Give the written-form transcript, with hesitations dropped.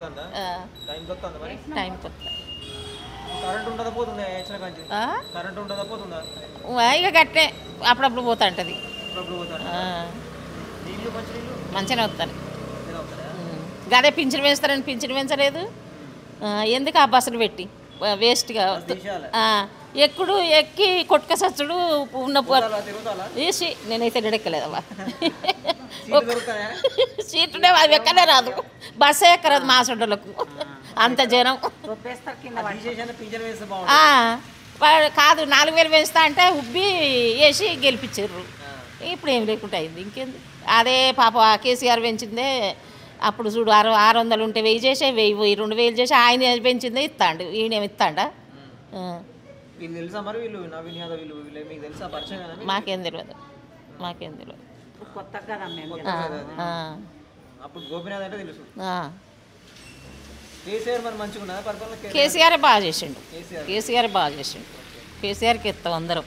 టైంకి వస్తా ఇక గట్టే అప్పుడప్పుడు పోతా ఉంటుంది మంచిగానే వస్తాను గదే పింఛన్ వేస్తారని పింఛన్ పెంచలేదు ఎందుకు ఆ బస్సులు పెట్టి వేస్ట్గా ఎక్కి కొట్టుక సచ్చుడు ఉన్న వేసి నేనైతే ఎడెక్కలేదమ్మా సీటునే అది ఎక్కలే రాదు బస్సే ఎక్కరాదు మా సొడ్డలకు అంత జనం కాదు 4000 వేస్తా అంటే ఉబ్బి వేసి గెలిపించారు ఇప్పుడు ఏం లేకుండా అయింది ఇంకేంది అదే పాప కేసీఆర్ పెంచిందే అప్పుడు చూడు 600 ఉంటే 1000 చేసే 1000 2000 చేసి ఆయన పెంచిందే ఇస్తాడు ఈయనేమి ఇస్తాడా మాకేం తెలియదు కేసీఆర్ బాగా చేసిండు కేసీఆర్కి ఇస్తాం అందరం